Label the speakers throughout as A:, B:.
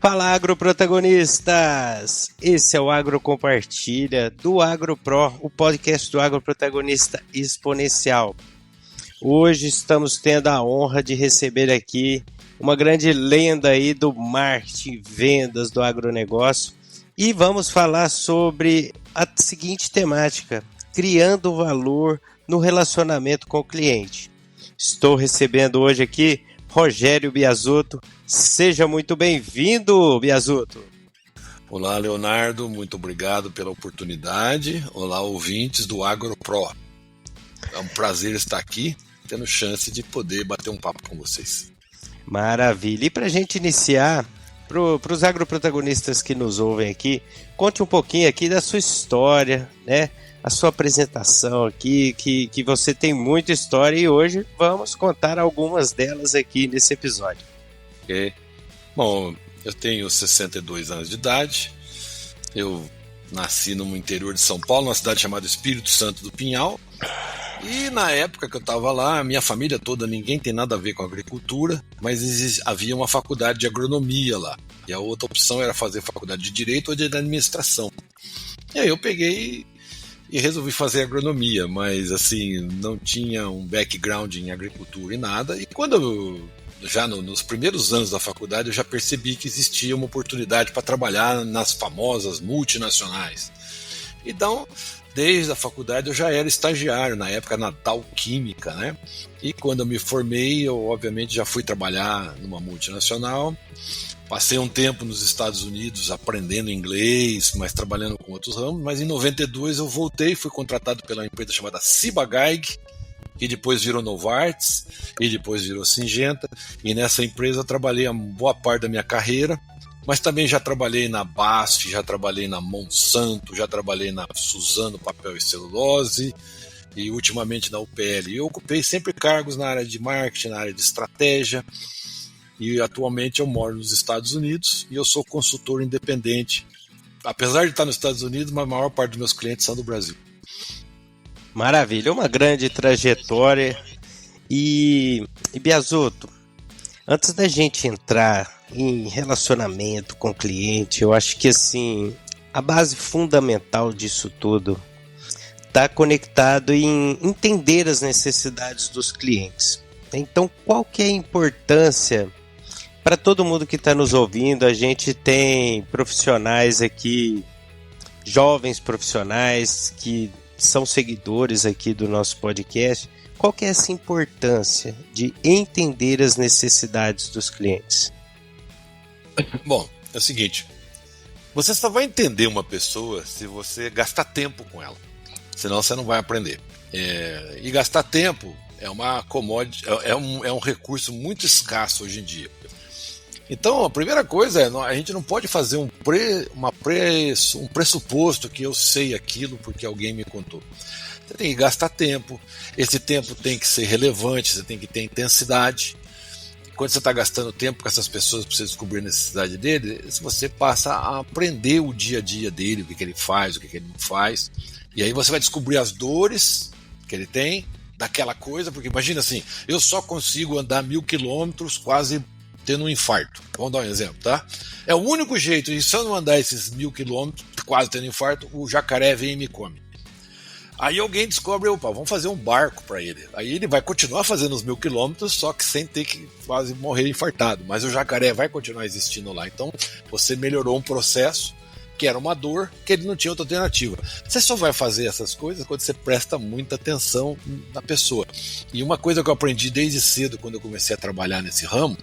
A: Fala, agroprotagonistas! Esse é o Agro Compartilha do AgroPro, o podcast do agroprotagonista exponencial. Hoje estamos tendo a honra de receber aqui uma grande lenda aí do marketing, vendas do agronegócio, e vamos falar sobre a seguinte temática: criando valor no relacionamento com o cliente. Estou recebendo hoje aqui Rogério Biasotto. Seja muito bem-vindo, Biasotto.
B: Olá, Leonardo, muito obrigado pela oportunidade. Olá, ouvintes do AgroPro. É um prazer estar aqui, tendo chance de poder bater um papo com vocês.
A: Maravilha. E para a gente iniciar, para os agroprotagonistas que nos ouvem aqui, conte um pouquinho aqui da sua história, né? A sua apresentação aqui, que você tem muita história e hoje vamos contar algumas delas aqui nesse episódio.
B: Ok. Bom, eu tenho 62 anos de idade, eu nasci no interior de São Paulo, numa cidade chamada Espírito Santo do Pinhal, e na época que eu estava lá, a minha família toda, ninguém tem nada a ver com agricultura, mas havia uma faculdade de agronomia lá, e a outra opção era fazer faculdade de Direito ou de Administração. E aí eu peguei e resolvi fazer agronomia, mas assim, não tinha um background em agricultura e nada, e quando eu já nos primeiros anos da faculdade eu já percebi que existia uma oportunidade para trabalhar nas famosas multinacionais. Então, desde a faculdade eu já era estagiário, na época na Dow Química, né? E quando eu me formei, eu obviamente já fui trabalhar numa multinacional. Passei um tempo nos Estados Unidos aprendendo inglês, mas trabalhando com outros ramos, mas em 92 eu voltei, fui contratado pela empresa chamada Ciba-Geigy, que depois virou Novartis, e depois virou Syngenta, e nessa empresa eu trabalhei a boa parte da minha carreira, mas também já trabalhei na BASF, já trabalhei na Monsanto, já trabalhei na Suzano Papel e Celulose, e ultimamente na UPL. Eu ocupei sempre cargos na área de marketing, na área de estratégia, e atualmente eu moro nos Estados Unidos, e eu sou consultor independente, apesar de estar nos Estados Unidos, mas a maior parte dos meus clientes são do Brasil.
A: Maravilha, uma grande trajetória. E Biasotto, antes da gente entrar em relacionamento com o cliente, eu acho que assim, a base fundamental disso tudo está conectado em entender as necessidades dos clientes. Então, qual que é a importância para todo mundo que está nos ouvindo? A gente tem profissionais aqui, jovens profissionais que são seguidores aqui do nosso podcast. Qual que é essa importância de entender as necessidades dos clientes?
B: Bom, é o seguinte, você só vai entender uma pessoa se você gastar tempo com ela, senão você não vai aprender. E gastar tempo é uma commodity, é um recurso muito escasso hoje em dia. Então, a primeira coisa é, a gente não pode fazer um pressuposto que eu sei aquilo porque alguém me contou. Você tem que gastar tempo, esse tempo tem que ser relevante, você tem que ter intensidade. Quando você está gastando tempo com essas pessoas para você descobrir a necessidade dele, você passa a aprender o dia a dia dele, o que ele faz, o que ele não faz. E aí você vai descobrir as dores que ele tem daquela coisa, porque imagina assim, eu só consigo andar 1000 quilômetros quase tendo um infarto. Vamos dar um exemplo, tá? É o único jeito, e se eu não andar esses 1000 quilômetros, quase tendo infarto, o jacaré vem e me come. Aí alguém descobre, opa, vamos fazer um barco para ele. Aí ele vai continuar fazendo os 1000 quilômetros, só que sem ter que quase morrer infartado. Mas o jacaré vai continuar existindo lá. Então você melhorou um processo que era uma dor, que ele não tinha outra alternativa. Você só vai fazer essas coisas quando você presta muita atenção na pessoa. E uma coisa que eu aprendi desde cedo, quando eu comecei a trabalhar nesse ramo,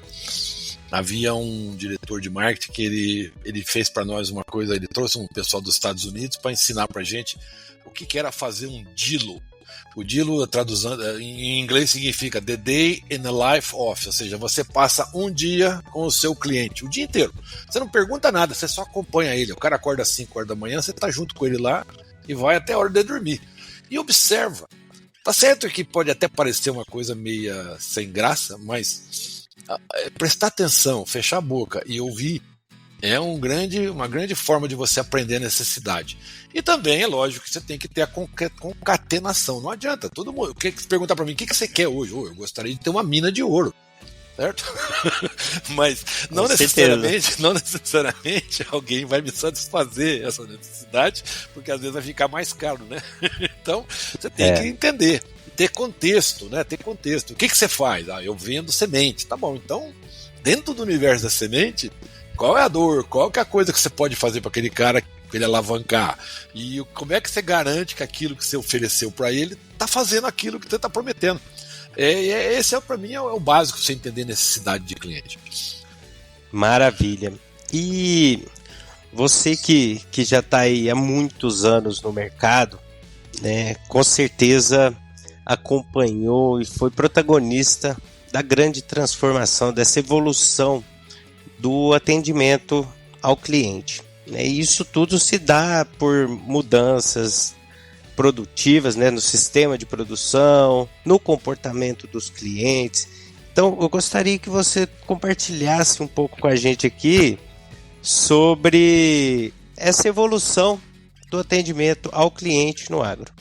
B: havia um diretor de marketing que ele fez para nós uma coisa, ele trouxe um pessoal dos Estados Unidos para ensinar para a gente o que era fazer um DILO. O DILO, traduzindo em inglês, significa The Day in the Life of, ou seja, você passa um dia com o seu cliente, o dia inteiro. Você não pergunta nada, você só acompanha ele. O cara acorda às 5 horas da manhã, você está junto com ele lá e vai até a hora de dormir. E observa. Tá certo que pode até parecer uma coisa meio sem graça, mas prestar atenção, fechar a boca e ouvir É uma grande forma de você aprender a necessidade. E também é lógico que você tem que ter a concatenação. Não adianta. Todo mundo perguntar para mim: o que você quer hoje? Eu gostaria de ter uma mina de ouro. Certo? Mas não necessariamente alguém vai me satisfazer essa necessidade, porque às vezes vai ficar mais caro, né? Então você tem que entender, ter contexto, né? Ter contexto. O que você faz? Eu vendo semente. Tá bom, então dentro do universo da semente, qual é a dor? Qual que é a coisa que você pode fazer para aquele cara, para ele alavancar? E como é que você garante que aquilo que você ofereceu para ele está fazendo aquilo que você está prometendo? Esse para mim é o básico para você entender necessidade de cliente.
A: Maravilha. E você que já está aí há muitos anos no mercado, né, com certeza acompanhou e foi protagonista da grande transformação, dessa evolução do atendimento ao cliente. E isso tudo se dá por mudanças produtivas, né, no sistema de produção, no comportamento dos clientes. Então, eu gostaria que você compartilhasse um pouco com a gente aqui sobre essa evolução do atendimento ao cliente no agro.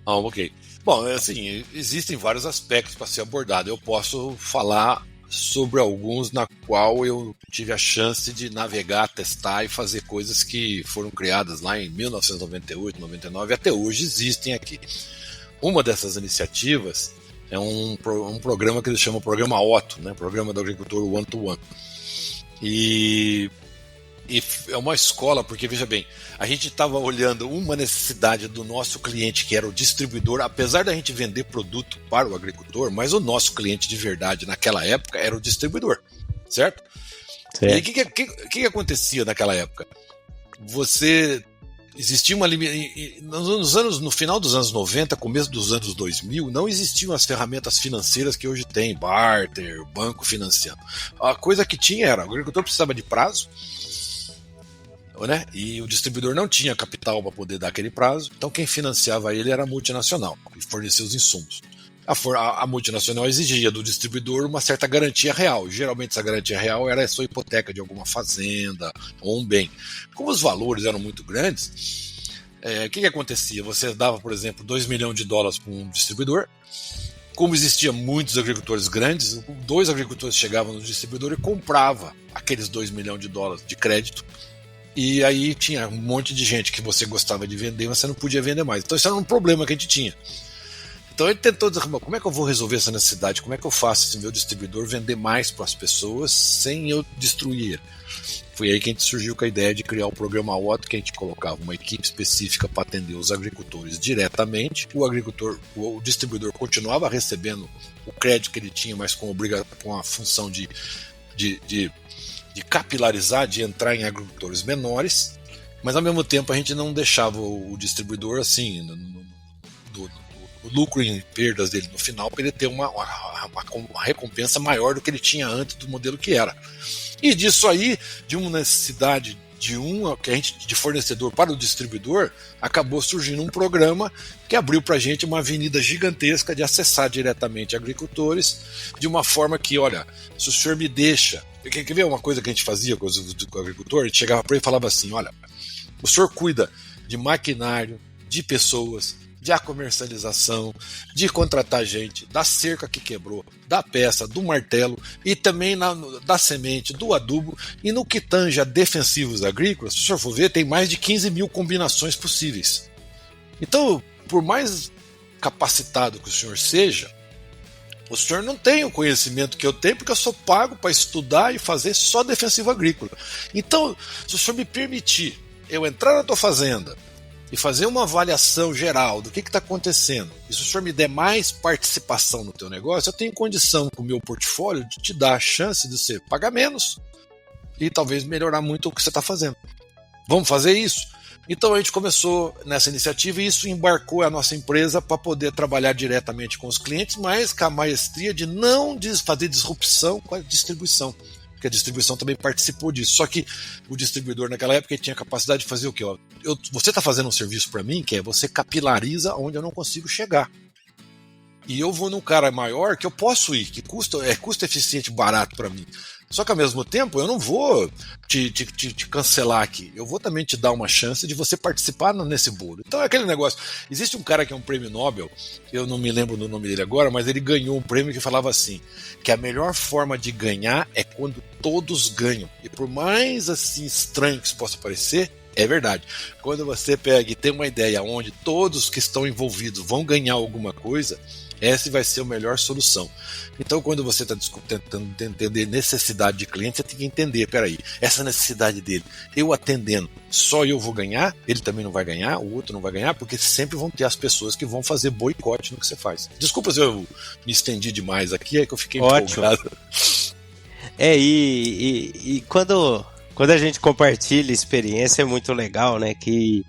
B: Ok. Bom, assim, existem vários aspectos para ser abordado. Eu posso falar sobre alguns na qual eu tive a chance de navegar, testar e fazer coisas que foram criadas lá em 1998, 99 e até hoje existem aqui. Uma dessas iniciativas é um programa que eles chamam Programa Otto, né? Programa do Agricultor One to One. E é uma escola, porque veja bem, a gente estava olhando uma necessidade do nosso cliente, que era o distribuidor, apesar da gente vender produto para o agricultor, mas o nosso cliente de verdade naquela época era o distribuidor, certo? E o que acontecia naquela época? Existia uma no final dos anos 90, começo dos anos 2000, não existiam as ferramentas financeiras que hoje tem, barter, banco financiando. A coisa que tinha era, o agricultor precisava de prazo, né? E o distribuidor não tinha capital para poder dar aquele prazo, então quem financiava ele era a multinacional, que fornecia os insumos. A multinacional exigia do distribuidor uma certa garantia real. Geralmente essa garantia real era a sua hipoteca de alguma fazenda ou um bem. Como os valores eram muito grandes, o que acontecia? Você dava, por exemplo, $2 milhões para um distribuidor. Como existiam muitos agricultores grandes, 2 agricultores chegavam no distribuidor e comprava aqueles $2 milhões de crédito. E aí tinha um monte de gente que você gostava de vender, mas você não podia vender mais. Então isso era um problema que a gente tinha. Então ele tentou dizer, como é que eu vou resolver essa necessidade? Como é que eu faço esse meu distribuidor vender mais para as pessoas sem eu destruir ele? Foi aí que a gente surgiu com a ideia de criar o programa Otto, que a gente colocava uma equipe específica para atender os agricultores diretamente. O distribuidor continuava recebendo o crédito que ele tinha, mas com a função de capilarizar, de entrar em agricultores menores, mas ao mesmo tempo a gente não deixava o distribuidor assim, o lucro e perdas dele no final, para ele ter uma recompensa maior do que ele tinha antes do modelo que era. E disso aí, de uma necessidade de fornecedor para o distribuidor, acabou surgindo um programa que abriu para a gente uma avenida gigantesca de acessar diretamente agricultores, de uma forma que, olha, se o senhor me deixa... Quer ver uma coisa que a gente fazia com o agricultor? A gente chegava para ele e falava assim, olha, o senhor cuida de maquinário, de pessoas, de comercialização, de contratar gente, da cerca que quebrou, da peça, do martelo e também da semente, do adubo, e no que tange a defensivos agrícolas, se o senhor for ver, tem mais de 15 mil combinações possíveis. Então, por mais capacitado que o senhor seja, o senhor não tem o conhecimento que eu tenho, porque eu sou pago para estudar e fazer só defensivo agrícola. Então, se o senhor me permitir eu entrar na tua fazenda e fazer uma avaliação geral do que está acontecendo, e se o senhor me der mais participação no teu negócio, eu tenho condição com o meu portfólio de te dar a chance de você pagar menos e talvez melhorar muito o que você está fazendo. Vamos fazer isso? Então a gente começou nessa iniciativa e isso embarcou a nossa empresa para poder trabalhar diretamente com os clientes, mas com a maestria de não fazer disrupção com a distribuição, porque a distribuição também participou disso. Só que o distribuidor naquela época tinha a capacidade de fazer o quê? Você está fazendo um serviço para mim, que é você capilariza onde eu não consigo chegar. E eu vou num cara maior que eu posso ir, que custo eficiente, barato para mim. Só que ao mesmo tempo eu não vou te cancelar aqui. Eu vou também te dar uma chance de você participar nesse bolo. Então é aquele negócio. Existe um cara que é um prêmio Nobel, eu não me lembro do nome dele agora, mas ele ganhou um prêmio que falava assim, que a melhor forma de ganhar é quando todos ganham. E por mais assim estranho que isso possa parecer, é verdade. Quando você pega e tem uma ideia onde todos que estão envolvidos vão ganhar alguma coisa, essa vai ser a melhor solução. Então, quando você está tentando entender necessidade de cliente, você tem que entender, peraí, essa necessidade dele, eu atendendo, só eu vou ganhar, ele também não vai ganhar, o outro não vai ganhar, porque sempre vão ter as pessoas que vão fazer boicote no que você faz. Desculpa se eu me estendi demais aqui, é que eu fiquei empolgado.
A: E quando a gente compartilha experiência é muito legal, né? Que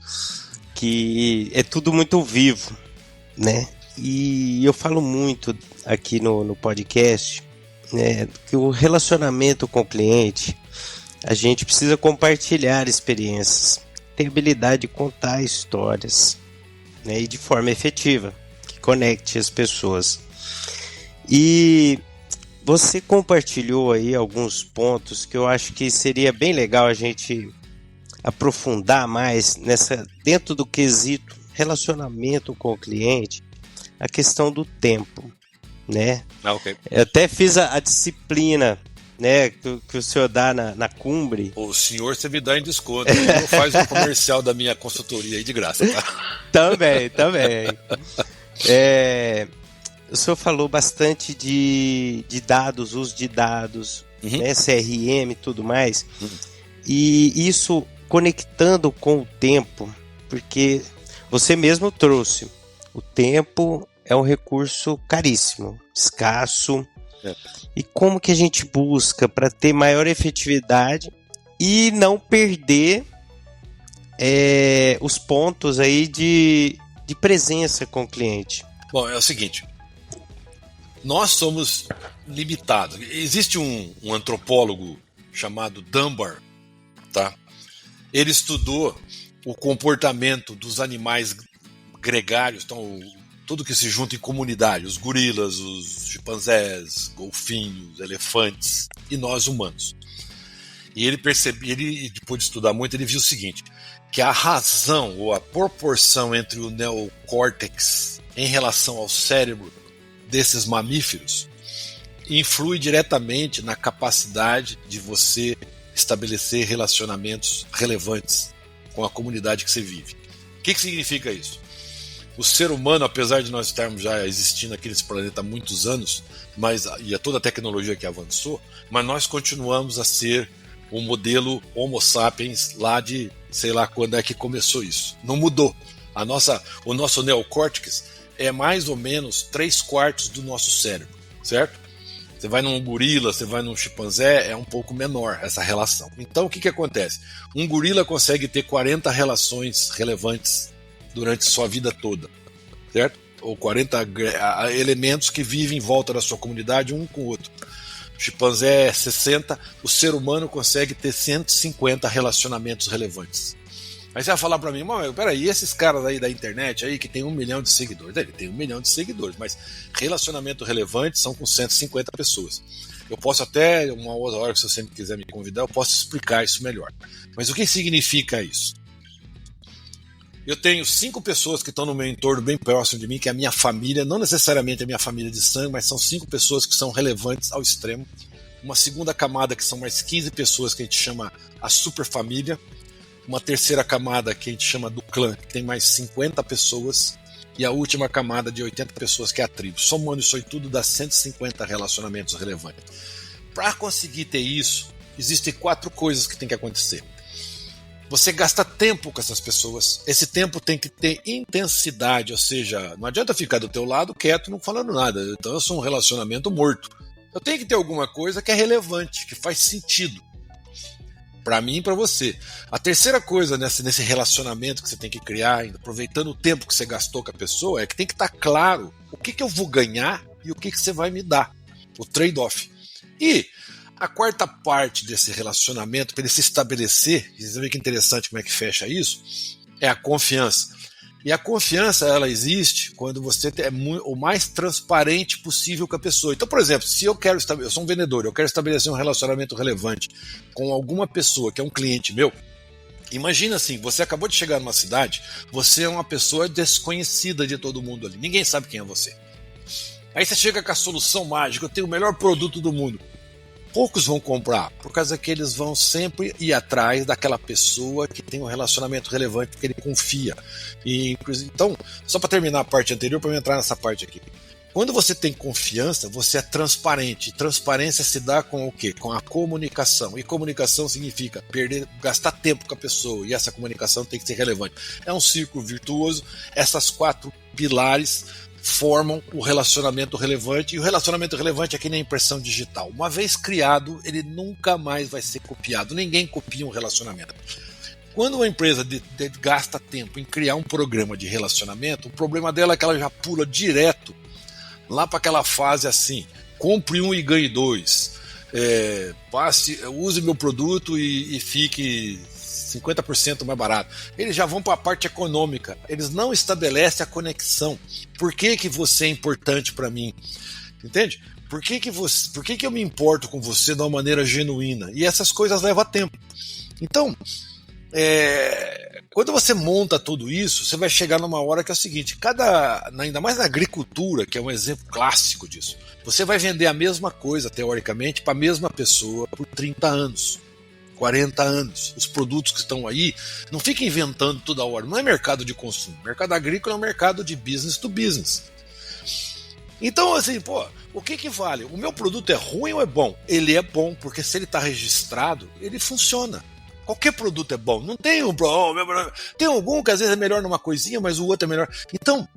A: é tudo muito vivo, né? E eu falo muito aqui no podcast, né, que o relacionamento com o cliente, a gente precisa compartilhar experiências, ter habilidade de contar histórias, né, e de forma efetiva, que conecte as pessoas. E você compartilhou aí alguns pontos que eu acho que seria bem legal a gente aprofundar mais dentro do quesito relacionamento com o cliente, a questão do tempo, né?
B: Okay.
A: Eu até fiz a disciplina, né, que o senhor dá na Cumbre.
B: O senhor você me dá em desconto, não faz um comercial da minha consultoria aí de graça, tá?
A: Também. O senhor falou bastante de dados, uso de dados, né, CRM e tudo mais, e isso conectando com o tempo, porque você mesmo trouxe, o tempo é um recurso caríssimo, escasso, e como que a gente busca para ter maior efetividade e não perder os pontos aí de presença com o cliente?
B: Bom, é o seguinte, nós somos limitados. Existe um antropólogo chamado Dunbar, tá? Ele estudou o comportamento dos animais gregários, então tudo que se junta em comunidade, os gorilas, os chimpanzés, golfinhos, elefantes e nós humanos. E ele depois de estudar muito, ele viu o seguinte, que a razão ou a proporção entre o neocórtex em relação ao cérebro desses mamíferos influi diretamente na capacidade de você estabelecer relacionamentos relevantes com a comunidade que você vive. O que significa isso? O ser humano, apesar de nós estarmos já existindo aqui nesse planeta há muitos anos, e a toda a tecnologia que avançou, mas nós continuamos a ser o modelo Homo sapiens lá de, sei lá quando é que começou isso. Não mudou. O nosso neocórtex é mais ou menos 3/4 do nosso cérebro, certo? Você vai num gorila, você vai num chimpanzé, é um pouco menor essa relação. Então o que acontece? Um gorila consegue ter 40 relações relevantes durante sua vida toda, certo? Ou 40 elementos que vivem em volta da sua comunidade um com o outro. O chimpanzé é 60, o ser humano consegue ter 150 relacionamentos relevantes. Aí você vai falar pra mim, mas peraí, esses caras aí da internet aí que tem 1 milhão de seguidores, ele tem 1 milhão de seguidores, mas relacionamento relevante são com 150 pessoas. Eu posso até, uma outra hora, se você quiser me convidar, eu posso explicar isso melhor. Mas o que significa isso? Eu tenho 5 pessoas que estão no meu entorno bem próximo de mim, que é a minha família, não necessariamente a minha família de sangue, mas são 5 pessoas que são relevantes ao extremo. Uma segunda camada que são mais 15 pessoas que a gente chama a superfamília. Uma terceira camada que a gente chama do clã, que tem mais 50 pessoas. E a última camada de 80 pessoas, que é a tribo. Somando isso aí tudo, dá 150 relacionamentos relevantes. Para conseguir ter isso, existem 4 coisas que tem que acontecer. Você gasta tempo com essas pessoas. Esse tempo tem que ter intensidade, ou seja, não adianta ficar do teu lado quieto, não falando nada. Então eu sou um relacionamento morto. Eu tenho que ter alguma coisa que é relevante, que faz sentido. Para mim e para você. A terceira coisa nesse relacionamento que você tem que criar, aproveitando o tempo que você gastou com a pessoa, é que tem que estar claro o que eu vou ganhar e o que você vai me dar. O trade-off. E a quarta parte desse relacionamento, para ele se estabelecer, e você vê que interessante como é que fecha isso, é a confiança. E a confiança, ela existe quando você é o mais transparente possível com a pessoa. Então, por exemplo, se eu sou um vendedor, eu quero estabelecer um relacionamento relevante com alguma pessoa que é um cliente meu, imagina assim, você acabou de chegar numa cidade, você é uma pessoa desconhecida de todo mundo ali, ninguém sabe quem é você. Aí você chega com a solução mágica, eu tenho o melhor produto do mundo. Poucos vão comprar, por causa que eles vão sempre ir atrás daquela pessoa que tem um relacionamento relevante, que ele confia. Então, só para terminar a parte anterior, para eu entrar nessa parte aqui. Quando você tem confiança, você é transparente. Transparência se dá com o quê? Com a comunicação. E comunicação significa gastar tempo com a pessoa. E essa comunicação tem que ser relevante. É um círculo virtuoso. Essas 4 pilares formam o relacionamento relevante. E o relacionamento relevante é que nem impressão digital. Uma vez criado, ele nunca mais vai ser copiado. Ninguém copia um relacionamento. Quando uma empresa gasta tempo em criar um programa de relacionamento, o problema dela é que ela já pula direto lá para aquela fase assim: compre 1 e ganhe 2, use meu produto e fique 50% mais barato. Eles já vão para a parte econômica, eles não estabelecem a conexão. Por que você é importante para mim? Entende? Por que eu me importo com você de uma maneira genuína? E essas coisas levam tempo. Então, quando você monta tudo isso, você vai chegar numa hora que é o seguinte: ainda mais na agricultura, que é um exemplo clássico disso, você vai vender a mesma coisa, teoricamente, para a mesma pessoa por 30 anos, 40 anos. Os produtos que estão aí, não fica inventando toda hora. Não é mercado de consumo. Mercado agrícola é um mercado de business to business. Então, assim, o que vale? O meu produto é ruim ou é bom? Ele é bom, porque se ele está registrado, ele funciona. Qualquer produto é bom. Não tem tem algum que às vezes é melhor numa coisinha, mas o outro é melhor. Então,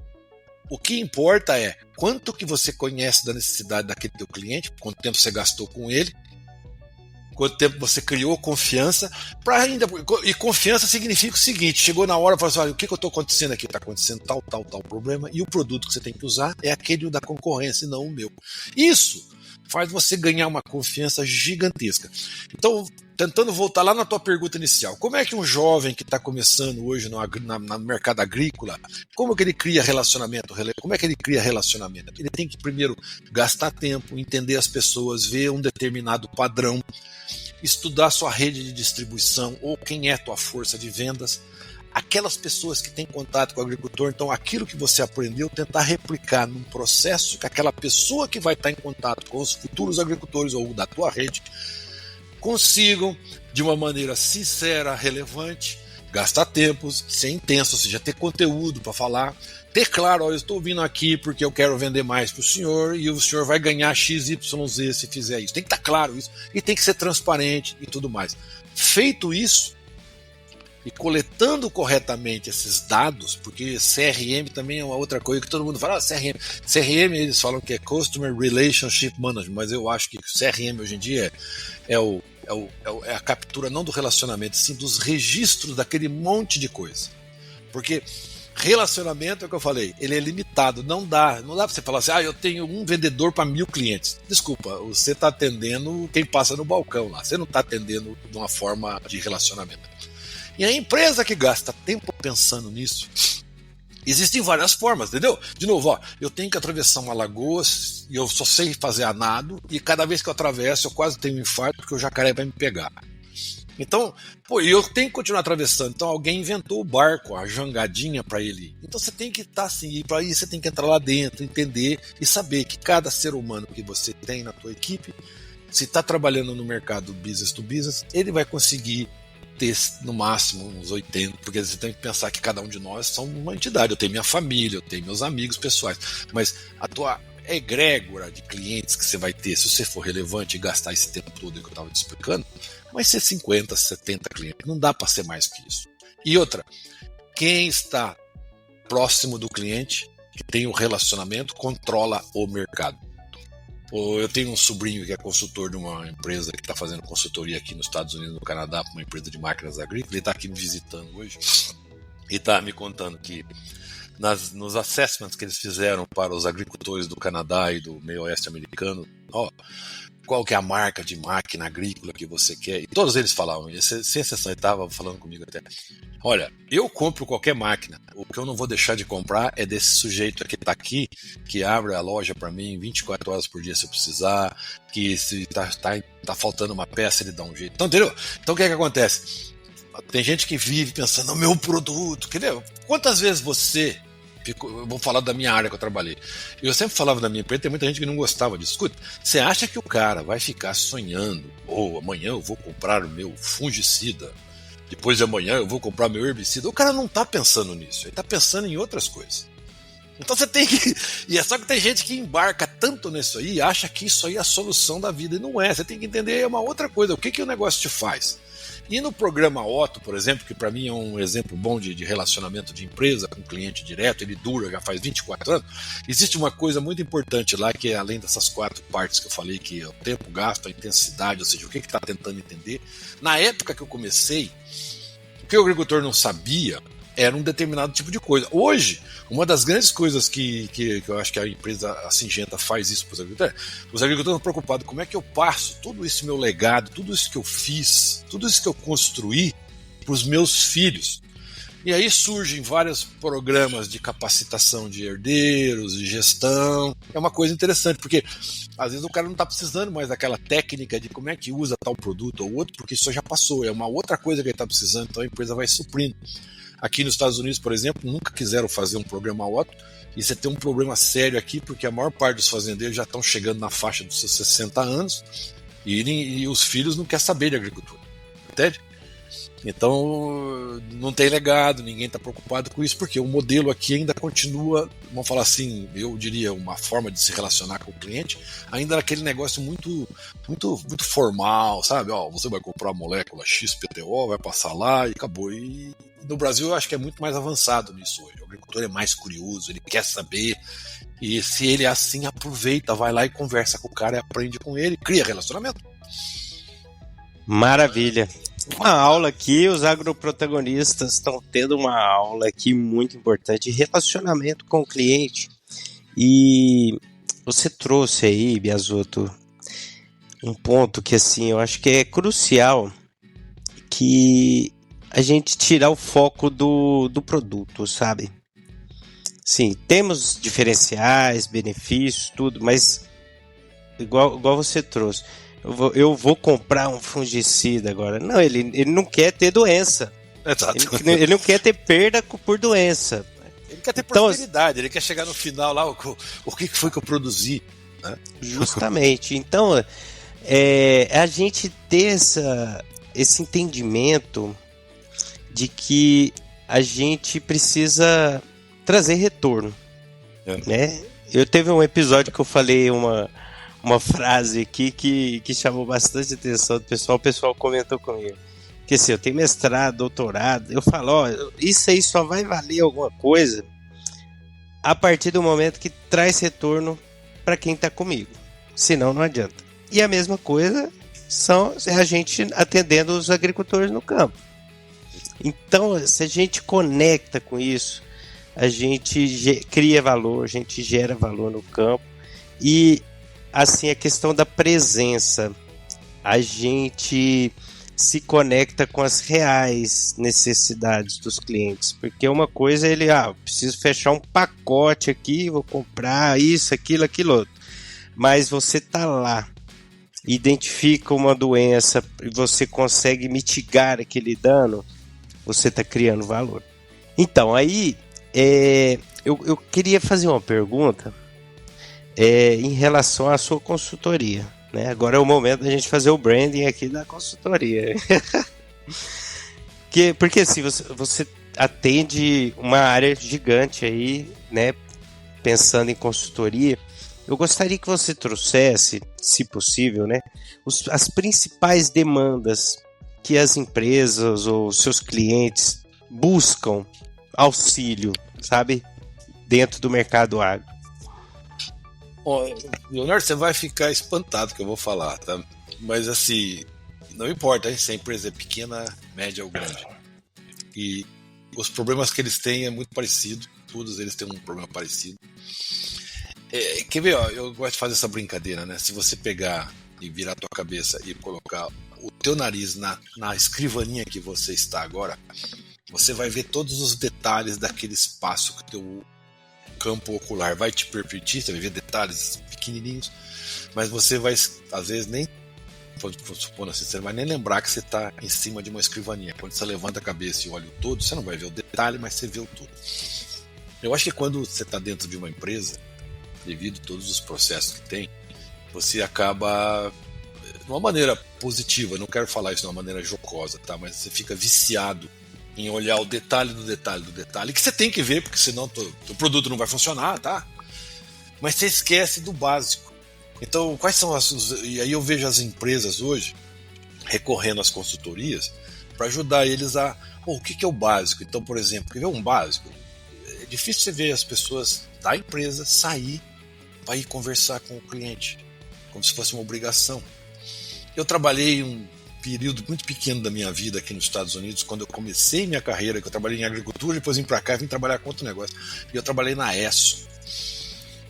B: o que importa é quanto que você conhece da necessidade daquele teu cliente, quanto tempo você gastou com ele, quanto tempo você criou confiança, e confiança significa o seguinte: chegou na hora e falou assim: olha, o que eu estou acontecendo aqui? Está acontecendo tal problema, e o produto que você tem que usar é aquele da concorrência e não o meu. Isso faz você ganhar uma confiança gigantesca. Então, tentando voltar lá na tua pergunta inicial, como é que um jovem que está começando hoje no mercado agrícola, como que ele cria relacionamento? Como é que ele cria relacionamento? Ele tem que primeiro gastar tempo, entender as pessoas, ver um determinado padrão, estudar sua rede de distribuição ou quem é tua força de vendas, aquelas pessoas que têm contato com o agricultor. Então, aquilo que você aprendeu, tentar replicar num processo que aquela pessoa que vai estar em contato com os futuros agricultores ou da tua rede consigam, de uma maneira sincera, relevante, gastar tempo, ser intenso, ou seja, ter conteúdo para falar, ter claro: eu estou vindo aqui porque eu quero vender mais para o senhor e o senhor vai ganhar XYZ se fizer isso. Tem que estar claro isso e tem que ser transparente e tudo mais. Feito isso, e coletando corretamente esses dados, porque CRM também é uma outra coisa que todo mundo fala: CRM eles falam que é Customer Relationship Management, mas eu acho que CRM hoje em dia é a captura não do relacionamento, sim dos registros daquele monte de coisa. Porque relacionamento, é o que eu falei, ele é limitado, não dá para você falar assim: eu tenho um vendedor para 1000 clientes. Desculpa, você está atendendo quem passa no balcão lá, você não está atendendo de uma forma de relacionamento. E a empresa que gasta tempo pensando nisso, existem várias formas, entendeu? De novo, eu tenho que atravessar uma lagoa e eu só sei fazer a nado, e cada vez que eu atravesso eu quase tenho um infarto porque o jacaré vai me pegar. Então, eu tenho que continuar atravessando. Então alguém inventou o barco, a jangadinha para ele ir. Então você tem que estar assim, e para isso você tem que entrar lá dentro, entender e saber que cada ser humano que você tem na tua equipe, se está trabalhando no mercado business to business, ele vai conseguir ter no máximo uns 80, porque você tem que pensar que cada um de nós somos uma entidade. Eu tenho minha família, eu tenho meus amigos pessoais, mas a tua egrégora de clientes que você vai ter, se você for relevante e gastar esse tempo todo que eu estava te explicando, vai ser 50, 70 clientes. Não dá para ser mais que isso. E outra, quem está próximo do cliente, que tem um relacionamento, controla o mercado. Eu tenho um sobrinho que é consultor de uma empresa que está fazendo consultoria aqui nos Estados Unidos, no Canadá, para uma empresa de máquinas agrícolas. Ele está aqui me visitando hoje e está me contando que nos assessments que eles fizeram para os agricultores do Canadá e do meio oeste americano, qual que é a marca de máquina agrícola que você quer? E todos eles falavam, sem exceção, ele estava falando comigo até. Olha, eu compro qualquer máquina, o que eu não vou deixar de comprar é desse sujeito que está aqui, que abre a loja para mim 24 horas por dia se eu precisar, que se tá faltando uma peça, ele dá um jeito. Então, entendeu? Então o que é que acontece? Tem gente que vive pensando no meu produto, entendeu? Quantas vezes você... Eu vou falar da minha área que eu trabalhei. Eu sempre falava da minha empresa, tem muita gente que não gostava disso. Escuta, você acha que o cara vai ficar sonhando, amanhã eu vou comprar o meu fungicida, depois de amanhã eu vou comprar meu herbicida? O cara não tá pensando nisso, ele tá pensando em outras coisas. Então você tem que... E é só que tem gente que embarca tanto nisso aí e acha que isso aí é a solução da vida, e não é. Você tem que entender uma outra coisa, o que o negócio te faz. E no programa Otto, por exemplo, que para mim é um exemplo bom de relacionamento de empresa com cliente direto, ele dura, já faz 24 anos, existe uma coisa muito importante lá, que é além dessas 4 partes que eu falei, que é o tempo gasto, a intensidade, ou seja, o que está tentando entender. Na época que eu comecei, o que o agricultor não sabia era um determinado tipo de coisa. Hoje, uma das grandes coisas que eu acho que a empresa a Syngenta faz isso para os agricultores estão preocupados como é que eu passo todo esse meu legado, tudo isso que eu fiz, tudo isso que eu construí para os meus filhos. E aí surgem vários programas de capacitação de herdeiros, de gestão. É uma coisa interessante, porque às vezes o cara não está precisando mais daquela técnica de como é que usa tal produto ou outro, porque isso já passou, é uma outra coisa que ele está precisando, então a empresa vai suprindo. Aqui nos Estados Unidos, por exemplo, nunca quiseram fazer um programa Otto, e você tem um problema sério aqui, porque a maior parte dos fazendeiros já estão chegando na faixa dos seus 60 anos, e os filhos não querem saber de agricultura, entende? Então não tem legado, ninguém está preocupado com isso, porque o modelo aqui ainda continua, vamos falar assim, eu diria, uma forma de se relacionar com o cliente, ainda naquele negócio muito, muito, muito formal, sabe? Você vai comprar a molécula XPTO, vai passar lá e acabou. E no Brasil eu acho que é muito mais avançado nisso hoje. O agricultor é mais curioso, ele quer saber, e se ele é assim, aproveita, vai lá e conversa com o cara, e aprende com ele, cria relacionamento.
A: Maravilha. Uma aula aqui, os agroprotagonistas estão tendo uma aula aqui muito importante de relacionamento com o cliente. E você trouxe aí, Biasotto, um ponto que assim, eu acho que é crucial, que a gente tirar o foco do produto, sabe? Sim, temos diferenciais, benefícios, tudo, mas igual você trouxe. Eu vou comprar um fungicida agora. Não, ele não quer ter doença.
B: Exato.
A: Ele não quer ter perda por doença.
B: Ele quer ter prosperidade, ele quer chegar no final lá, o que foi que eu produzi. Né?
A: Justamente. Então, a gente ter esse entendimento de que a gente precisa trazer retorno. Né? Eu teve um episódio que eu falei uma frase aqui que chamou bastante atenção do pessoal. O pessoal comentou comigo que assim, eu tenho mestrado, doutorado, eu falo, isso aí só vai valer alguma coisa a partir do momento que traz retorno para quem está comigo, senão não adianta. E a mesma coisa é a gente atendendo os agricultores no campo. Então, se a gente conecta com isso, a gente cria valor, a gente gera valor no campo. E assim, a questão da presença, a gente se conecta com as reais necessidades dos clientes, porque uma coisa é preciso fechar um pacote aqui, vou comprar isso, aquilo, outro, mas você tá lá, identifica uma doença e você consegue mitigar aquele dano, você tá criando valor. Então, aí, eu queria fazer uma pergunta em relação à sua consultoria, né? Agora é o momento da gente fazer o branding aqui da consultoria. Porque assim, você atende uma área gigante aí, né? Pensando em consultoria, eu gostaria que você trouxesse, se possível, né? As principais demandas que as empresas ou seus clientes buscam auxílio, sabe? Dentro do mercado agro.
B: Leonardo, você vai ficar espantado que eu vou falar, tá? Mas assim, não importa se a empresa é pequena, média ou grande. E os problemas que eles têm é muito parecido. todos eles têm um problema parecido. Quer ver, ó, eu gosto de fazer essa brincadeira, né? Se você pegar e virar a tua cabeça e colocar o teu nariz na escrivaninha que você está agora, você vai ver todos os detalhes daquele espaço que o teu campo ocular vai te permitir. Você vai ver detalhes pequenininhos, mas você vai, às vezes, nem, supondo assim, você não vai nem lembrar que você está em cima de uma escrivaninha. Quando você levanta a cabeça e olha o todo, você não vai ver o detalhe, mas você vê o todo. Eu acho que quando você está dentro de uma empresa, devido a todos os processos que tem, você acaba, de uma maneira positiva, não quero falar isso de uma maneira jocosa, tá? Mas você fica viciado em olhar o detalhe do detalhe do detalhe, que você tem que ver, porque senão o produto não vai funcionar, tá? Mas você esquece do básico. Então, quais são e aí eu vejo as empresas hoje recorrendo às consultorias para ajudar eles o que é o básico? Então, por exemplo, quer ver um básico? É difícil você ver as pessoas da empresa sair para ir conversar com o cliente, como se fosse uma obrigação. Eu trabalhei um período muito pequeno da minha vida aqui nos Estados Unidos, quando eu comecei minha carreira, que eu trabalhei em agricultura, depois vim para cá e vim trabalhar com outro negócio. E eu trabalhei na ESSO.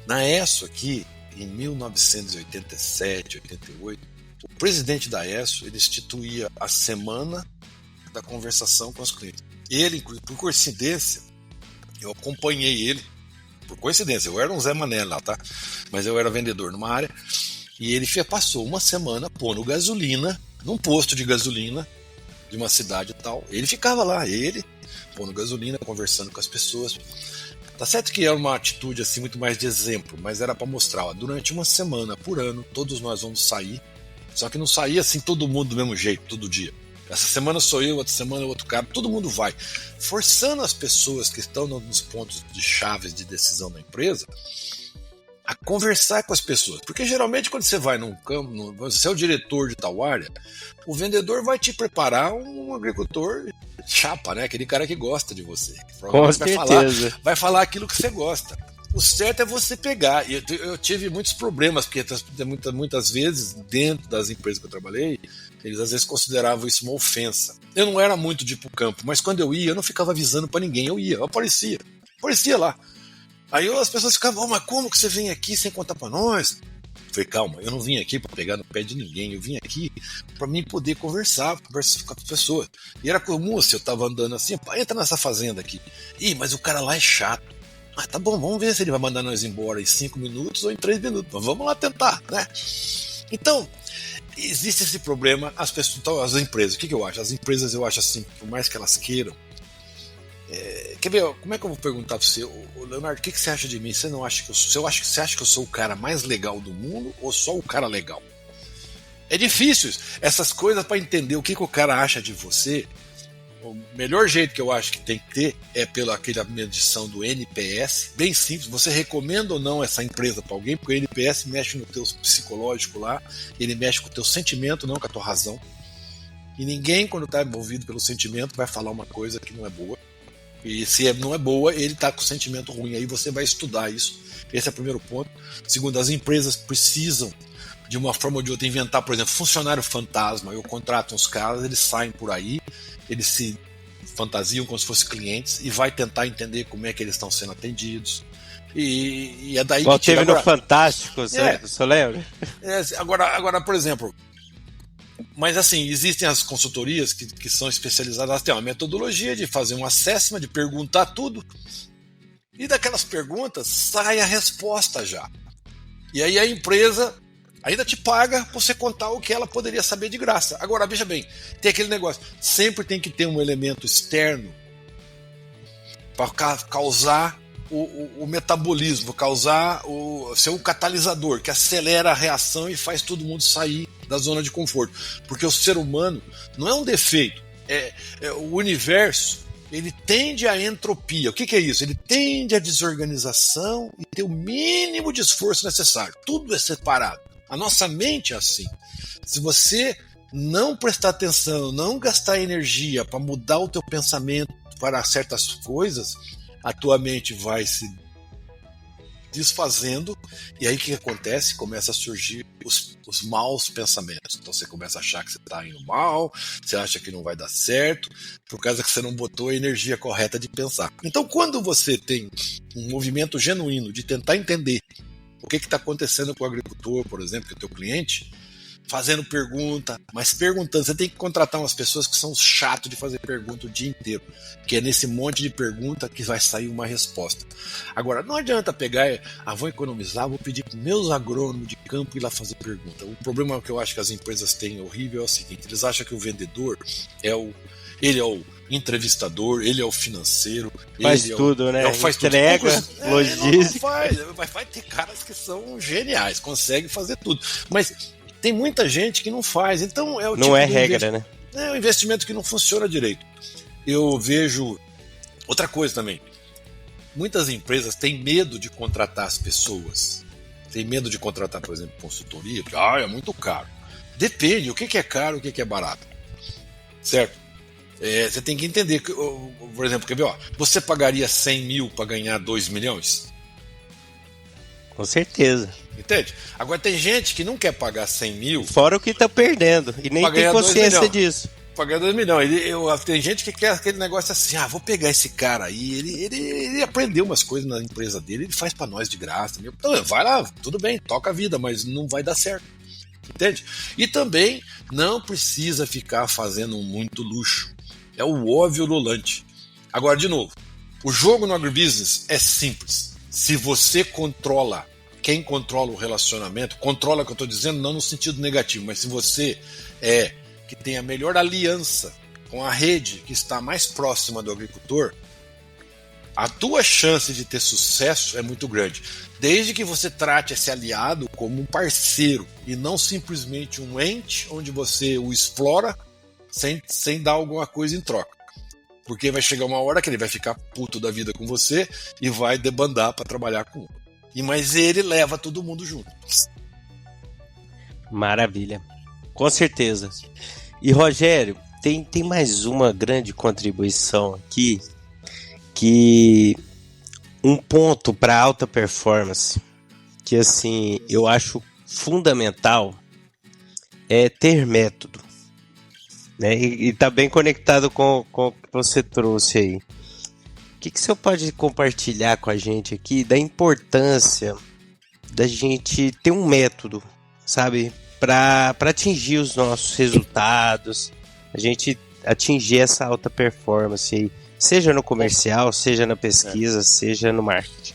B: Na ESSO aqui, em 1987, 88, o presidente da ESSO, ele instituía a semana da conversação com os clientes. Ele, por coincidência, eu acompanhei ele, por coincidência, eu era um Zé Mané lá, tá? Mas eu era vendedor numa área, e ele passou uma semana pondo gasolina num posto de gasolina de uma cidade e tal. Ele ficava lá, pondo gasolina, conversando com as pessoas. Tá certo que é uma atitude assim muito mais de exemplo, mas era para mostrar, ó, durante uma semana por ano, todos nós vamos sair, só que não saía assim todo mundo do mesmo jeito, todo dia. Essa semana sou eu, outra semana é outro cara, todo mundo vai. Forçando as pessoas que estão nos pontos de chaves de decisão da empresa a conversar com as pessoas. Porque geralmente quando você vai num campo, você é o diretor de tal área, o vendedor vai te preparar um agricultor chapa, né? Aquele cara que gosta de você.
A: Com certeza.
B: Vai falar aquilo que você gosta. O certo é você pegar. E eu tive muitos problemas, porque muitas vezes, dentro das empresas que eu trabalhei, eles às vezes consideravam isso uma ofensa. Eu não era muito de ir pro campo, mas quando eu ia, eu não ficava avisando pra ninguém. Eu aparecia lá. Aí as pessoas ficavam, mas como que você vem aqui sem contar pra nós? Eu falei, calma, eu não vim aqui pra pegar no pé de ninguém, eu vim aqui pra mim poder conversar com as pessoas. E era comum, se eu tava andando assim, entra nessa fazenda aqui. Ih, mas o cara lá é chato. Ah, tá bom, vamos ver se ele vai mandar nós embora em 5 minutos ou em 3 minutos. Mas vamos lá tentar, né? Então, existe esse problema. As pessoas, então, as empresas, o que eu acho? As empresas, eu acho assim, por mais que elas queiram, quer ver, como é que eu vou perguntar pra você, Leonardo, o que você acha de mim? Você não acha que você acha que eu sou o cara mais legal do mundo ou só o cara legal? É difícil isso. Essas coisas para entender o que o cara acha de você. O melhor jeito que eu acho que tem que ter é pela aquela medição do NPS, bem simples. Você recomenda ou não essa empresa para alguém, porque o NPS mexe no teu psicológico lá, ele mexe com o teu sentimento, não com a tua razão. E ninguém, quando está envolvido pelo sentimento, vai falar uma coisa que não é boa. E se não é boa, ele está com sentimento ruim. Aí você vai estudar isso. Esse é o primeiro ponto. Segundo, as empresas precisam, de uma forma ou de outra, inventar, por exemplo, funcionário fantasma. Eu contrato uns caras, eles saem por aí, eles se fantasiam como se fossem clientes e vai tentar entender como é que eles estão sendo atendidos. E é daí
A: que
B: tira.
A: Teve no Fantástico, você lembra?
B: Agora, por exemplo, mas assim, existem as consultorias que são especializadas, elas têm uma metodologia de fazer um assessment, de perguntar tudo, e daquelas perguntas sai a resposta já. E aí a empresa ainda te paga pra você contar o que ela poderia saber de graça. Agora, veja bem, tem aquele negócio, sempre tem que ter um elemento externo para causar o metabolismo, ser um catalisador que acelera a reação e faz todo mundo sair da zona de conforto. Porque o ser humano não é um defeito, o universo, ele tende à entropia. O que é isso? Ele tende à desorganização e ter o mínimo de esforço necessário. Tudo é separado. A nossa mente é assim. Se você não prestar atenção, não gastar energia para mudar o teu pensamento para certas coisas, a tua mente vai se desfazendo, e aí o que acontece? Começa a surgir os maus pensamentos. Então você começa a achar que você está indo mal, você acha que não vai dar certo, por causa que você não botou a energia correta de pensar. Então quando você tem um movimento genuíno de tentar entender o que está acontecendo com o agricultor, por exemplo, que é o teu cliente, fazendo pergunta, mas perguntando, você tem que contratar umas pessoas que são chato de fazer pergunta o dia inteiro, que é nesse monte de pergunta que vai sair uma resposta. Agora, não adianta pegar, vou economizar, vou pedir para meus agrônomos de campo ir lá fazer pergunta. O problema que eu acho que as empresas têm horrível é o seguinte, eles acham que o vendedor ele é o entrevistador, ele é o financeiro,
A: faz
B: ele
A: tudo, né?
B: Faz
A: entrega,
B: tudo.
A: logística.
B: Vai ter caras que são geniais, conseguem fazer tudo, mas tem muita gente que não faz, então é o
A: não
B: tipo
A: é regra, né?
B: É um investimento que não funciona direito. Eu vejo outra coisa também. Muitas empresas têm medo de contratar as pessoas. Tem medo de contratar, por exemplo, consultoria, porque é muito caro. Depende, o que é caro, o que é barato. Certo? Você tem que entender, por exemplo, quer ver, você pagaria 100 mil para ganhar 2 milhões?
A: Com certeza.
B: Entende? Agora tem gente que não quer pagar 100 mil.
A: Fora o que tá perdendo. E nem tem consciência disso.
B: Pagar 2 milhões. Tem gente que quer aquele negócio assim, vou pegar esse cara aí, ele aprendeu umas coisas na empresa dele, ele faz pra nós de graça. Então, vai lá, tudo bem, toca a vida, mas não vai dar certo. Entende? E também não precisa ficar fazendo muito luxo. É o óbvio lulante. Agora, de novo, o jogo no agribusiness é simples. Se você controla, quem controla o relacionamento, controla o que eu estou dizendo, não no sentido negativo, mas se você que tem a melhor aliança com a rede que está mais próxima do agricultor, a tua chance de ter sucesso é muito grande. Desde que você trate esse aliado como um parceiro e não simplesmente um ente onde você o explora sem dar alguma coisa em troca. Porque vai chegar uma hora que ele vai ficar puto da vida com você e vai debandar para trabalhar com outro. Mas ele leva todo mundo junto.
A: Maravilha. Com certeza. E Rogério, tem mais uma grande contribuição aqui, que um ponto para alta performance, que assim, eu acho fundamental, é ter método. Né? E tá bem conectado com o que você trouxe aí. O que o senhor pode compartilhar com a gente aqui da importância da gente ter um método, sabe? Para atingir os nossos resultados, a gente atingir essa alta performance aí, seja no comercial, seja na pesquisa, seja no marketing.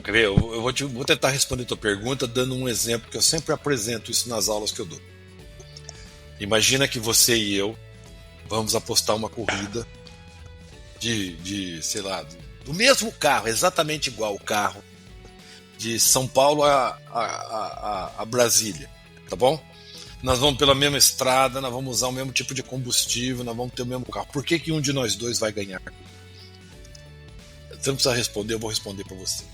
B: Quer ver? Eu vou tentar responder a tua pergunta dando um exemplo que eu sempre apresento isso nas aulas que eu dou. Imagina que você e eu vamos apostar uma corrida sei lá, do mesmo carro, exatamente igual o carro de São Paulo a Brasília, tá bom? Nós vamos pela mesma estrada, nós vamos usar o mesmo tipo de combustível, nós vamos ter o mesmo carro. Por que um de nós dois vai ganhar? Você não precisa responder, eu vou responder para você.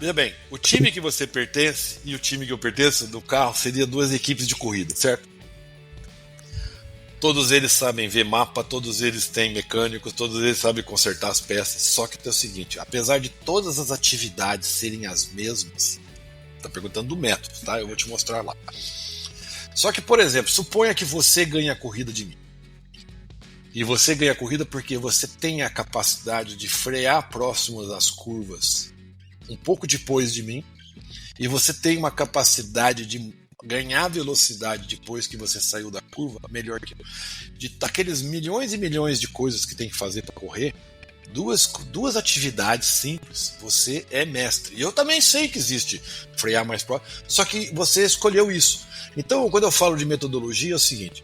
B: Veja bem, o time que você pertence e o time que eu pertenço do carro seria duas equipes de corrida, certo? Todos eles sabem ver mapa, todos eles têm mecânicos, todos eles sabem consertar as peças. Só que tem o seguinte, apesar de todas as atividades serem as mesmas, tá perguntando do método, tá? Eu vou te mostrar lá. Só que, por exemplo, suponha que você ganha a corrida de mim. E você ganha a corrida porque você tem a capacidade de frear próximo das curvas um pouco depois de mim, e você tem uma capacidade de ganhar velocidade depois que você saiu da curva melhor que eu. Daqueles milhões e milhões de coisas que tem que fazer para correr, duas atividades simples, você é mestre. E eu também sei que existe frear mais próximo, só que você escolheu isso. Então, quando eu falo de metodologia, é o seguinte: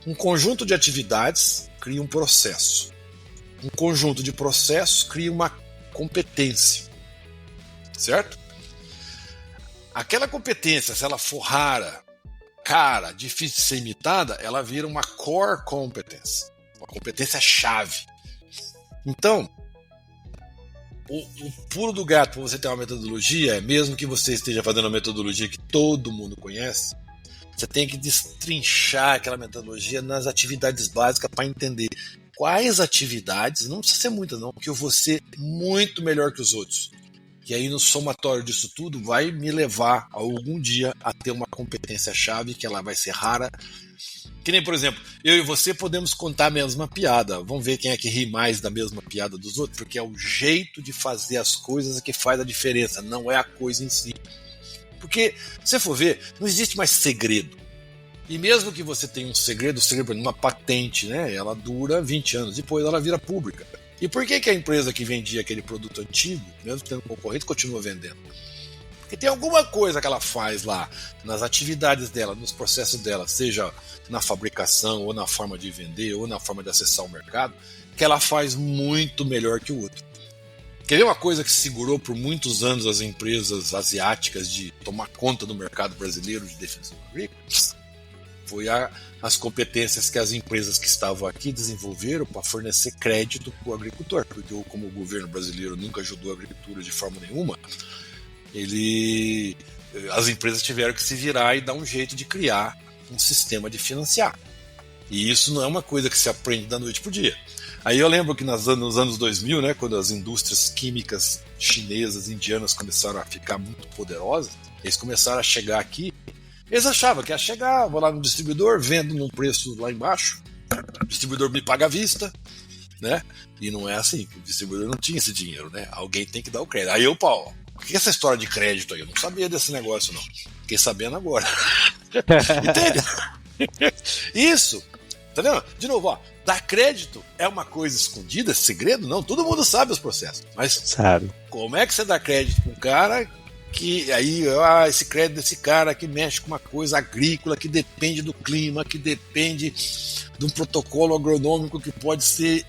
B: um conjunto de atividades cria um processo. Um conjunto de processos cria uma competência. Certo? Aquela competência, se ela for rara, cara, difícil de ser imitada, ela vira uma core competence, uma competência chave. Então, o pulo do gato para você ter uma metodologia é, mesmo que você esteja fazendo uma metodologia que todo mundo conhece, você tem que destrinchar aquela metodologia nas atividades básicas para entender quais atividades, não precisa ser muitas não, que eu vou ser muito melhor que os outros. E aí no somatório disso tudo vai me levar algum dia a ter uma competência-chave que ela vai ser rara. Que nem, por exemplo, eu e você podemos contar a mesma piada. Vamos ver quem é que ri mais da mesma piada dos outros, porque é o jeito de fazer as coisas que faz a diferença, não é a coisa em si. Porque, se você for ver, não existe mais segredo. E mesmo que você tenha um segredo, uma patente, né, ela dura 20 anos, depois ela vira pública. E por que a empresa que vendia aquele produto antigo, mesmo tendo concorrente, continua vendendo? Porque tem alguma coisa que ela faz lá, nas atividades dela, nos processos dela, seja na fabricação, ou na forma de vender, ou na forma de acessar o mercado, que ela faz muito melhor que o outro. Quer ver uma coisa que segurou por muitos anos as empresas asiáticas de tomar conta do mercado brasileiro de defesa agrícola? Foi as competências que as empresas que estavam aqui desenvolveram para fornecer crédito para o agricultor, porque como o governo brasileiro nunca ajudou a agricultura de forma nenhuma, as empresas tiveram que se virar e dar um jeito de criar um sistema de financiar. E isso não é uma coisa que se aprende da noite para o dia. Aí eu lembro que nos anos 2000, né, quando as indústrias químicas chinesas, indianas começaram a ficar muito poderosas, eles começaram a chegar aqui. Eles achavam que ia chegar, vou lá no distribuidor, vendo num preço lá embaixo, o distribuidor me paga à vista, né? E não é assim, o distribuidor não tinha esse dinheiro, né? Alguém tem que dar o crédito. Aí eu, Paulo, o que é essa história de crédito aí? Eu não sabia desse negócio, não. Fiquei sabendo agora. Entende? Isso, tá vendo? De novo, ó, dar crédito é uma coisa escondida, segredo? Não, todo mundo sabe os processos. Mas
A: sabe.
B: Como é que você dá crédito para um cara que aí, esse crédito desse cara que mexe com uma coisa agrícola, que depende do clima, que depende de um protocolo agronômico que pode ser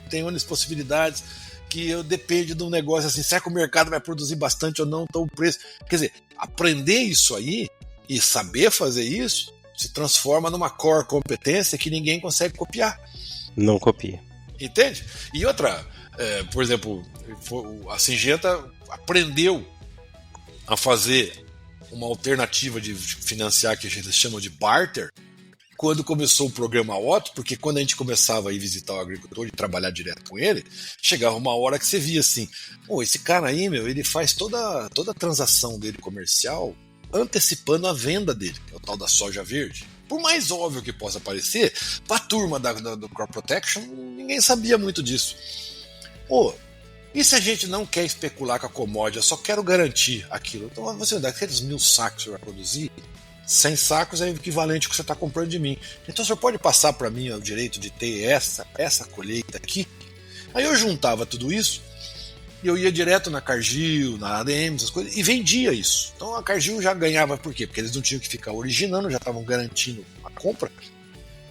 B: tem N possibilidades, que depende de um negócio assim, será que o mercado vai produzir bastante ou não, então o preço... Quer dizer, aprender isso aí e saber fazer isso se transforma numa core competência que ninguém consegue copiar.
A: Não copia.
B: Entende? E outra, por exemplo, a Syngenta aprendeu a fazer uma alternativa de financiar que a gente chama de barter quando começou o programa Otto, porque quando a gente começava a ir visitar o agricultor e trabalhar direto com ele, chegava uma hora que você via assim, esse cara aí, ele faz toda a transação dele comercial antecipando a venda dele, que é o tal da soja verde. Por mais óbvio que possa parecer, para a turma do Crop Protection, ninguém sabia muito disso. E se a gente não quer especular com a commodity, eu só quero garantir aquilo? Então você dá aqueles 1000 sacos que você vai produzir, 100 sacos é o equivalente ao que você está comprando de mim. Então o senhor pode passar para mim o direito de ter essa colheita aqui? Aí eu juntava tudo isso e eu ia direto na Cargill, na ADM, essas coisas, e vendia isso. Então a Cargill já ganhava por quê? Porque eles não tinham que ficar originando, já estavam garantindo a compra.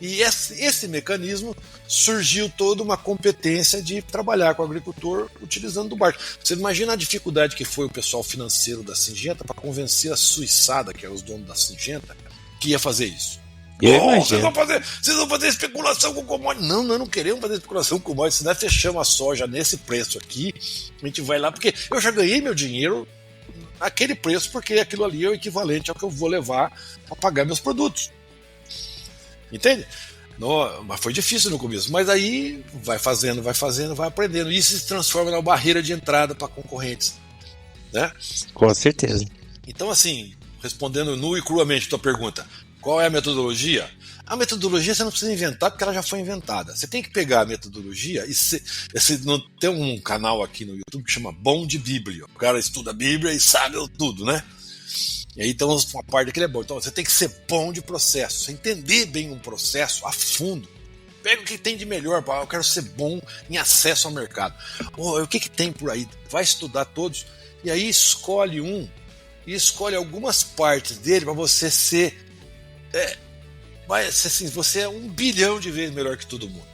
B: E esse mecanismo surgiu toda uma competência de trabalhar com o agricultor utilizando do barter. Você imagina a dificuldade que foi o pessoal financeiro da Syngenta para convencer a suiçada, que é os donos da Syngenta, que ia fazer isso. Vocês vão fazer especulação com commodity. Não, nós não queremos fazer especulação com commodity, senão fechamos a soja nesse preço aqui, a gente vai lá, porque eu já ganhei meu dinheiro naquele preço, porque aquilo ali é o equivalente ao que eu vou levar para pagar meus produtos. Entende? Não, mas foi difícil no começo, mas aí vai fazendo, vai aprendendo. Isso se transforma na barreira de entrada para concorrentes, né?
A: Com certeza.
B: Então, assim, respondendo nu e cruamente a tua pergunta, qual é a metodologia? A metodologia você não precisa inventar porque ela já foi inventada. Você tem que pegar a metodologia e tem um canal aqui no YouTube que chama Bom de Bíblia. O cara estuda a Bíblia e sabe tudo, né? E aí então uma parte daquilo é bom. Então você tem que ser bom de processo, você entender bem um processo a fundo. Pega o que tem de melhor, eu quero ser bom em acesso ao mercado. O que tem por aí? Vai estudar todos e aí escolhe um e escolhe algumas partes dele para você ser assim, você é 1 bilhão de vezes melhor que todo mundo.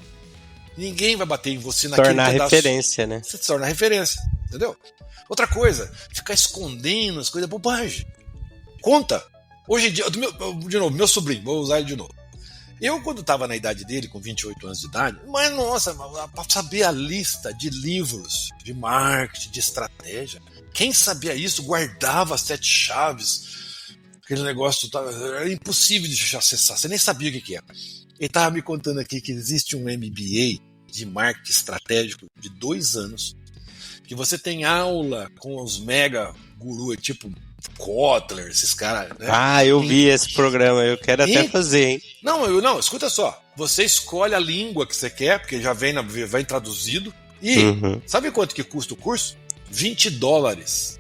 B: Ninguém vai bater em você naquele
A: tornar
B: pedaço.
A: Referência, né?
B: Você se torna referência, entendeu? Outra coisa, ficar escondendo as coisas é bobagem. Conta. Hoje em dia, de novo, meu sobrinho, vou usar ele de novo. Eu, quando estava na idade dele, com 28 anos de idade, mas nossa, para saber a lista de livros de marketing, de estratégia, quem sabia isso guardava as 7 chaves. Aquele negócio era impossível de acessar, você nem sabia o que era. Ele estava me contando aqui que existe um MBA de marketing estratégico de 2 anos, que você tem aula com os mega gurus, tipo Kotler, esses caras, né?
A: Eu vi esse programa, eu quero até fazer, hein?
B: Não, escuta só. Você escolhe a língua que você quer, porque já vem traduzido. E sabe quanto que custa o curso? $20.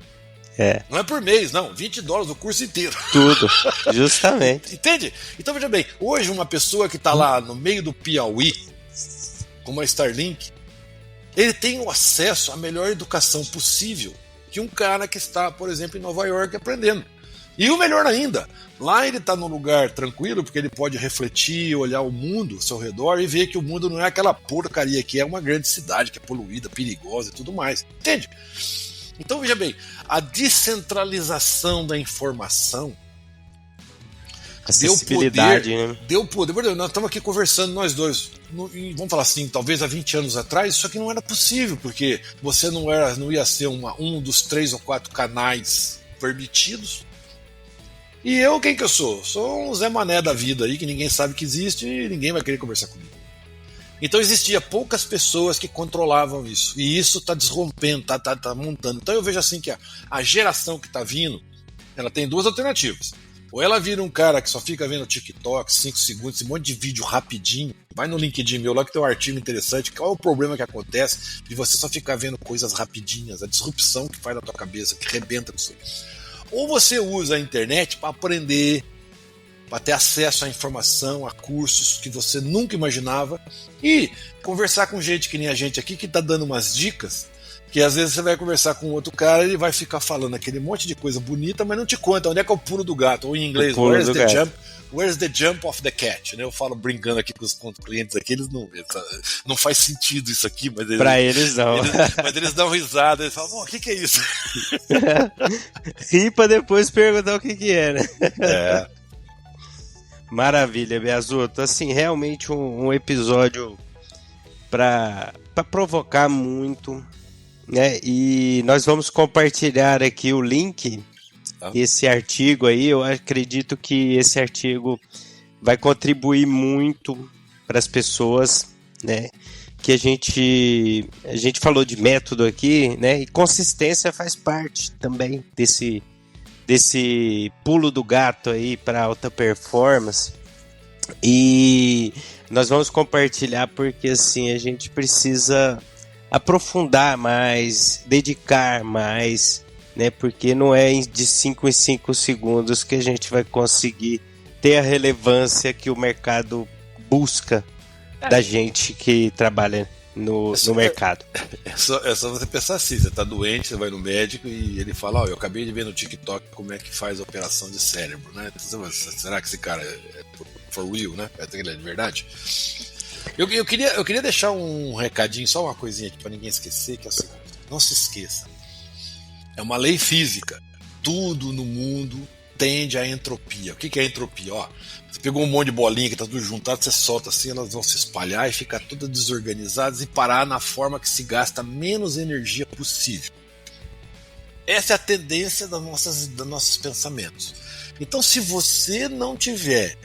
B: Não é por mês, não. $20 o curso inteiro.
A: Tudo, justamente.
B: Entende? Então veja bem, hoje uma pessoa que está lá no meio do Piauí, com uma Starlink, ele tem o acesso à melhor educação possível que um cara que está, por exemplo, em Nova York aprendendo. E o melhor ainda, lá ele está num lugar tranquilo, porque ele pode refletir, olhar o mundo ao seu redor e ver que o mundo não é aquela porcaria que é uma grande cidade, que é poluída, perigosa e tudo mais. Entende? Então veja bem, a descentralização da informação
A: acessibilidade,
B: deu poder. Nós estamos aqui conversando, nós dois, vamos falar assim, talvez há 20 anos atrás, isso aqui não era possível, porque você não ia ser um dos 3 ou 4 canais permitidos. E eu, quem que eu sou? Sou um Zé Mané da vida aí, que ninguém sabe que existe e ninguém vai querer conversar comigo. Então existia poucas pessoas que controlavam isso. E isso está desrompendo, tá montando. Então eu vejo assim que a geração que está vindo, ela tem 2 alternativas. Ou ela vira um cara que só fica vendo TikTok, 5 segundos, esse monte de vídeo rapidinho. Vai no LinkedIn meu lá que tem um artigo interessante. Qual é o problema que acontece de você só ficar vendo coisas rapidinhas? A disrupção que faz na tua cabeça, que rebenta com você. Ou você usa a internet para aprender, para ter acesso à informação, a cursos que você nunca imaginava e conversar com gente que nem a gente aqui que está dando umas dicas que às vezes você vai conversar com outro cara e ele vai ficar falando aquele monte de coisa bonita, mas não te conta onde é que é o pulo do gato, ou em inglês, where's the jump of the cat, né? Eu falo brincando aqui com os clientes aqui, eles não faz sentido isso aqui, mas
A: pra eles não.
B: Mas eles dão risada, eles falam, o que é isso?
A: Ri pra depois perguntar o que é, né? Maravilha, Biasotto. Assim, realmente um episódio para provocar muito, né? E nós vamos compartilhar aqui o link desse artigo aí. Eu acredito que esse artigo vai contribuir muito para as pessoas, né? Que a gente falou de método aqui, né? E consistência faz parte também desse pulo do gato aí para alta performance. E nós vamos compartilhar porque assim a gente precisa aprofundar mais, dedicar mais, né? Porque não é de 5 em 5 segundos que a gente vai conseguir ter a relevância que o mercado busca da gente que trabalha no mercado.
B: É só você pensar assim, você tá doente, você vai no médico e ele fala, eu acabei de ver no TikTok como é que faz a operação de cérebro, né? Será que esse cara é for real, né? É de verdade? Eu queria deixar um recadinho, só uma coisinha aqui pra ninguém esquecer, que é o seguinte, não se esqueça, é uma lei física, tudo no mundo tende à entropia. O que é entropia? Você pegou um monte de bolinha que tá tudo juntado, você solta assim, elas vão se espalhar e ficar todas desorganizadas e parar na forma que se gasta menos energia possível. Essa é a tendência dos nossos pensamentos. Então, se você não tiver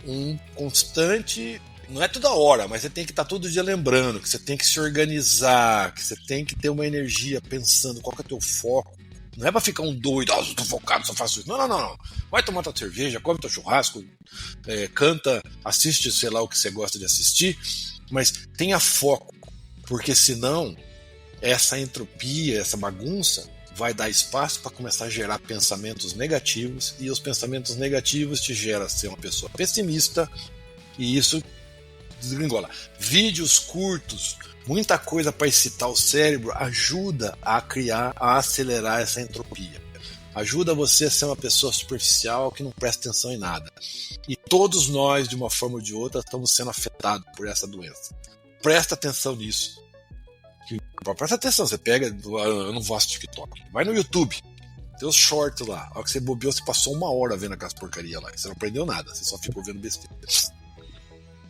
B: um constante, não é toda hora, mas você tem que estar todo dia lembrando que você tem que se organizar, que você tem que ter uma energia pensando qual que é o teu foco. Não é pra ficar um doido, eu tô focado, só faço isso. Não. Vai tomar tua cerveja, come teu churrasco, canta, assiste, sei lá, o que você gosta de assistir, mas tenha foco, porque senão essa entropia, essa bagunça vai dar espaço para começar a gerar pensamentos negativos, e os pensamentos negativos te geram ser uma pessoa pessimista, e isso desgringola. Vídeos curtos, muita coisa para excitar o cérebro ajuda a acelerar essa entropia. Ajuda você a ser uma pessoa superficial que não presta atenção em nada. E todos nós, de uma forma ou de outra, estamos sendo afetados por essa doença. Presta atenção nisso. Presta atenção, você pega, eu não vou assistir TikTok. Vai no YouTube, tem os shorts lá. A hora que você bobeou, você passou 1 hora vendo aquelas porcarias lá. Você não aprendeu nada, você só ficou vendo besteira.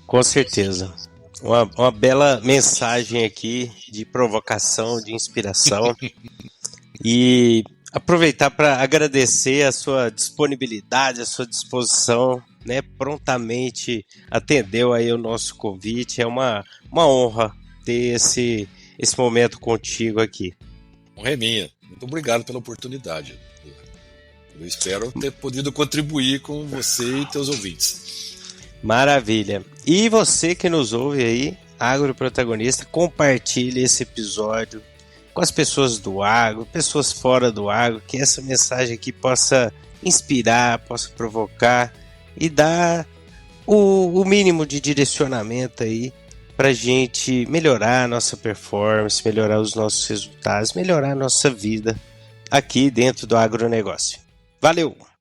A: Com certeza. Uma bela mensagem aqui de provocação, de inspiração. E aproveitar para agradecer a sua disponibilidade, a sua disposição, né? Prontamente atendeu aí o nosso convite. É uma honra ter esse momento contigo aqui.
B: Reminha, muito obrigado pela oportunidade. Eu espero ter podido contribuir com você e teus ouvintes.
A: Maravilha. E você que nos ouve aí, agroprotagonista, compartilhe esse episódio com as pessoas do agro, pessoas fora do agro, que essa mensagem aqui possa inspirar, possa provocar e dar o mínimo de direcionamento aí para a gente melhorar a nossa performance, melhorar os nossos resultados, melhorar a nossa vida aqui dentro do agronegócio. Valeu!